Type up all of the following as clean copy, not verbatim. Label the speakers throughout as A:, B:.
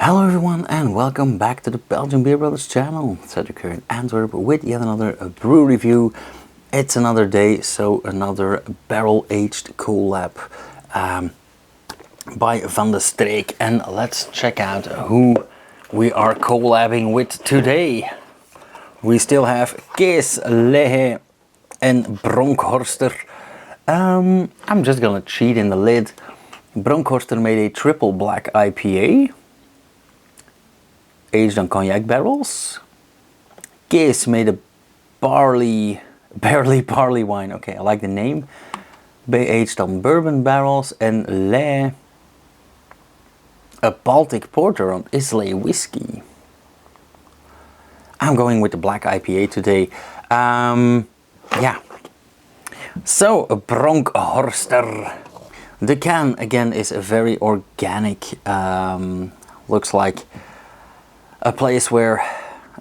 A: Hello everyone and welcome back to the Belgian Beer Brothers channel. Cedric here in Antwerp with yet another brew review. It's another day, so another barrel-aged collab by Vandestreek. And let's check out who we are collabing with today. We still have Kees, Lehe and Bronckhorster. I'm just gonna cheat in the lid. Bronckhorster made a triple black IPA. Aged on cognac barrels. Kees made a barley wine. Okay, I like the name. Aged on bourbon barrels, and Le, a Baltic porter on Islay whiskey. I'm going with the black IPA today. Yeah. So Bronckhorster. The can again is a very organic. Looks like a place where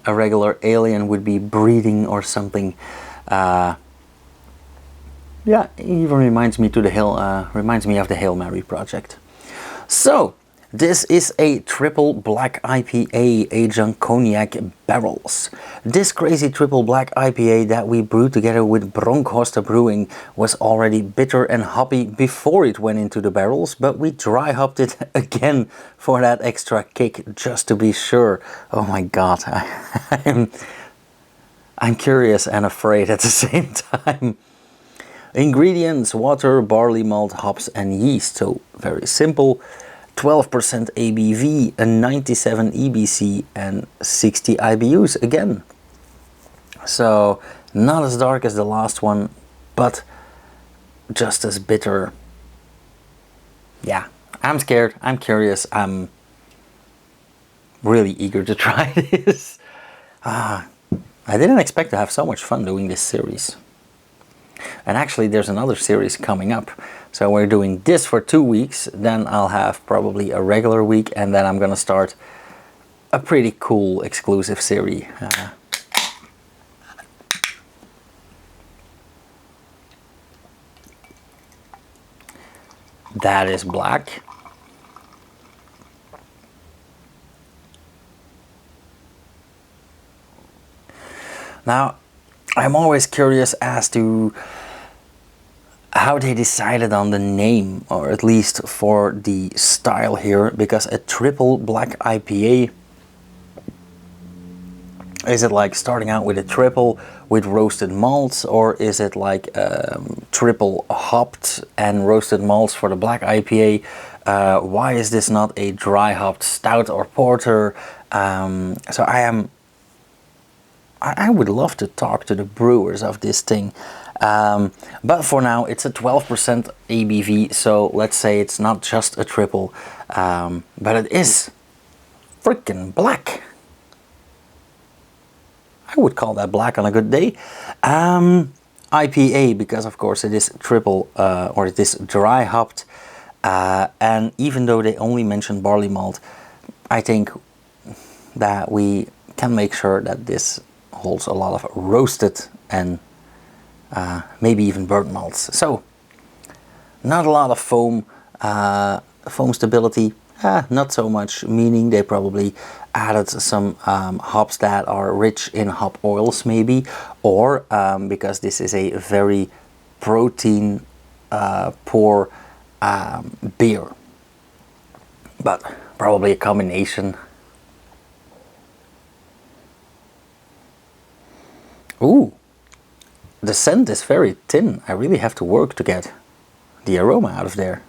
A: a regular alien would be breeding or something. Yeah, even reminds me of the Hail Mary project. So this is a triple black IPA aged on cognac barrels. This crazy triple black IPA that we brewed together with Bronckhorster Brewing was already bitter and hoppy before it went into the barrels, but we dry hopped it again for that extra kick just to be sure. Oh my god, I'm curious and afraid at the same time. Ingredients: water, barley malt, hops and yeast. So very simple. 12% ABV, a 97 EBC and 60 IBUs again. So not as dark as the last one, but just as bitter. Yeah, I'm scared, I'm curious, I'm really eager to try this. I didn't expect to have so much fun doing this series. And actually there's another series coming up. So we're doing this for 2 weeks, then I'll have probably a regular week, and then I'm gonna start a pretty cool exclusive series. That is black. Now, I'm always curious as to how they decided on the name, or at least for the style here, because a triple black IPA, is it like starting out with a triple with roasted malts, or is it like triple hopped and roasted malts for the black IPA? Why is this not a dry hopped stout or porter? So I would love to talk to the brewers of this thing. But for now it's a 12% ABV, so let's say it's not just a triple, but it is freaking black. I would call that black on a good day. IPA, because of course it is triple, or it is dry hopped, and even though they only mention barley malt, I think that we can make sure that this holds a lot of roasted and maybe even burnt malts. So not a lot of foam stability, not so much, meaning they probably added some hops that are rich in hop oils maybe, or because this is a very protein poor beer, but probably a combination. Ooh, the scent is very thin. I really have to work to get the aroma out of there.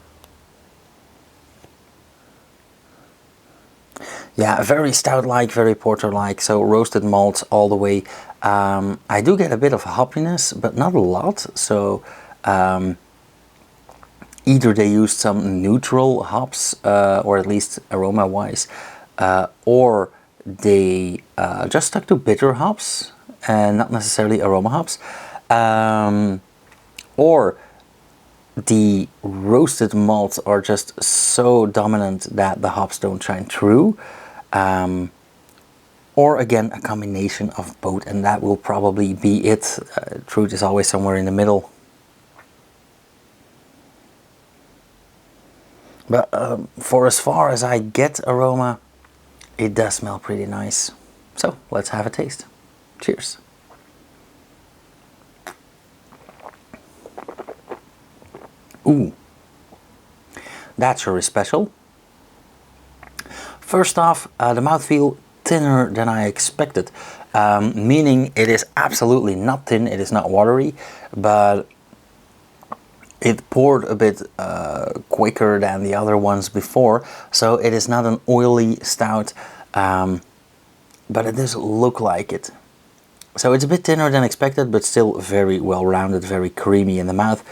A: Yeah, very stout-like, very porter-like, so roasted malts all the way. I do get a bit of hoppiness, but not a lot, so either they used some neutral hops, or at least aroma-wise, or they just stuck to bitter hops, and not necessarily aroma hops, or the roasted malts are just so dominant that the hops don't shine through, or again a combination of both, and that will probably be it. Truth is always somewhere in the middle. But for as far as I get aroma, It does smell pretty nice. So let's have a taste. Cheers. Ooh, that sure is special. First off, the mouthfeel thinner than I expected, meaning it is absolutely not thin, it is not watery, but it poured a bit quicker than the other ones before, so it is not an oily stout, but it does look like it. So it's a bit thinner than expected, but still very well rounded, very creamy in the mouth.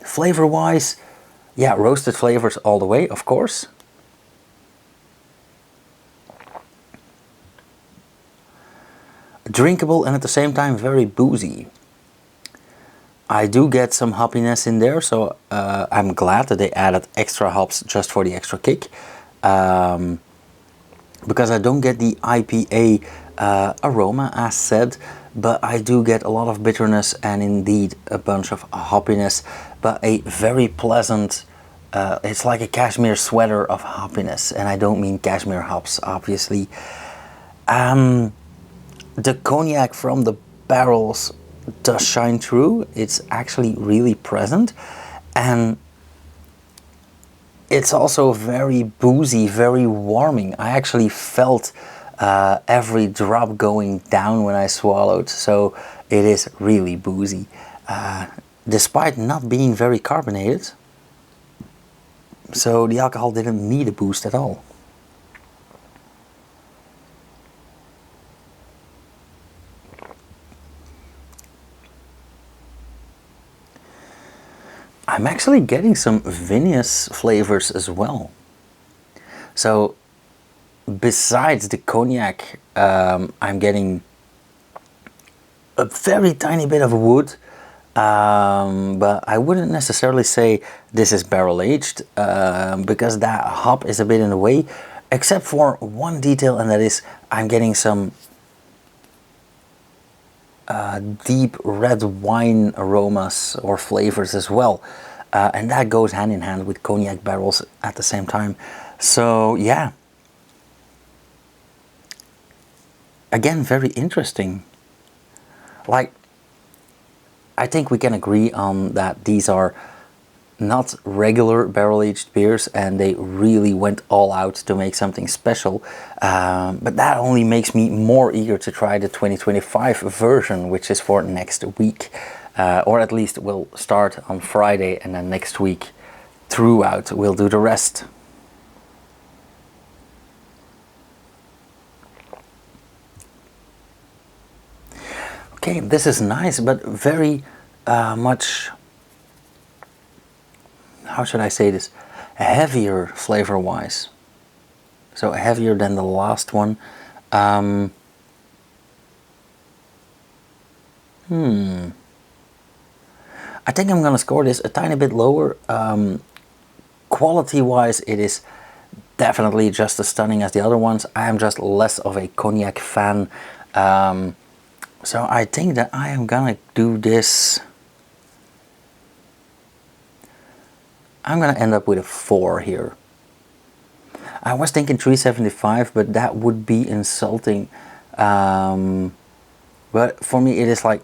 A: Flavor wise, yeah, roasted flavors all the way, of course. Drinkable and at the same time very boozy. I do get some hoppiness in there, so I'm glad that they added extra hops just for the extra kick. Because I don't get the IPA aroma as said, but I do get a lot of bitterness and indeed a bunch of hoppiness, but a very pleasant, it's like a cashmere sweater of hoppiness, and I don't mean cashmere hops, obviously. The cognac from the barrels does shine through. It's actually really present, and it's also very boozy, very warming. I actually felt every drop going down when I swallowed, so it is really boozy. Despite not being very carbonated, so the alcohol didn't need a boost at all. I'm actually getting some vinous flavors as well. So besides the cognac, I'm getting a very tiny bit of wood, but I wouldn't necessarily say this is barrel aged, because that hop is a bit in the way, except for one detail, and that is I'm getting some deep red wine aromas or flavors as well, and that goes hand in hand with cognac barrels at the same time. So yeah, again, very interesting. Like, I think we can agree on that these are not regular barrel-aged beers, and they really went all out to make something special. But that only makes me more eager to try the 2025 version, which is for next week. Or at least we'll start on Friday, and then next week throughout we'll do the rest. Okay, this is nice, but very much, how should I say this, heavier flavor wise, so heavier than the last one. I think I'm gonna score this a tiny bit lower. Quality wise, it is definitely just as stunning as the other ones. I am just less of a cognac fan, so I think that I am gonna do this. I'm gonna end up with a 4 here. I was thinking 375, but that would be insulting. But for me, it is like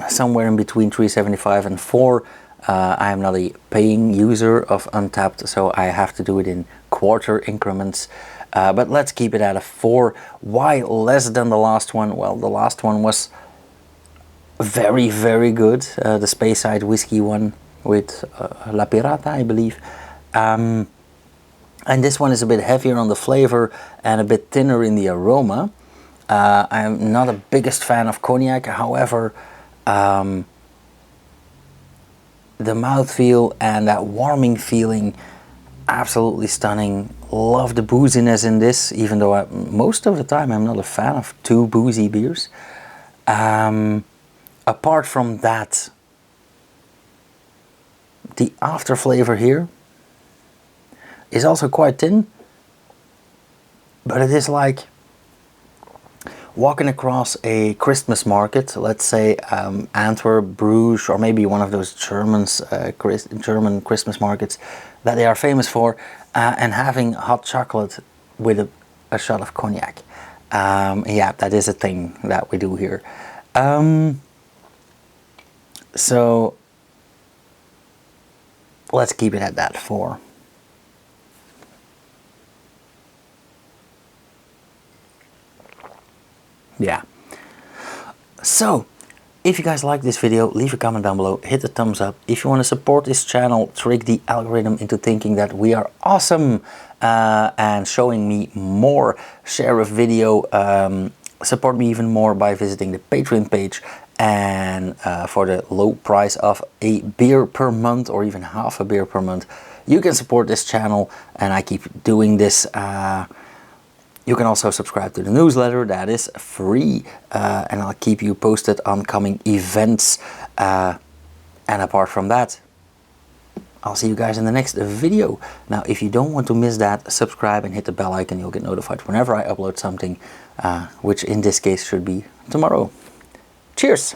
A: somewhere in between 375 and 4. I am not a paying user of Untapped, so I have to do it in quarter increments. But let's keep it at a 4. Why less than the last one? Well, the last one was very, very good. The Speyside whiskey one with La Pirata, I believe. And this one is a bit heavier on the flavor and a bit thinner in the aroma. I'm not a biggest fan of cognac, however, the mouthfeel and that warming feeling, absolutely stunning. Love the booziness in this, even though most of the time I'm not a fan of too boozy beers. Apart from that, the after flavor here is also quite thin, but it is like walking across a Christmas market, let's say Antwerp, Bruges, or maybe one of those German Christmas markets that they are famous for, and having hot chocolate with a shot of cognac. Yeah, that is a thing that we do here. So let's keep it at that for. Yeah. So, if you guys like this video, leave a comment down below, hit the thumbs up. If you want to support this channel, trick the algorithm into thinking that we are awesome and showing me more, share a video, support me even more by visiting the Patreon page, and for the low price of a beer per month or even half a beer per month, you can support this channel and I keep doing this. You can also subscribe to the newsletter, that is free, and I'll keep you posted on coming events. And apart from that, I'll see you guys in the next video. Now, if you don't want to miss that, subscribe and hit the bell icon. You'll get notified whenever I upload something, which in this case should be tomorrow. Cheers!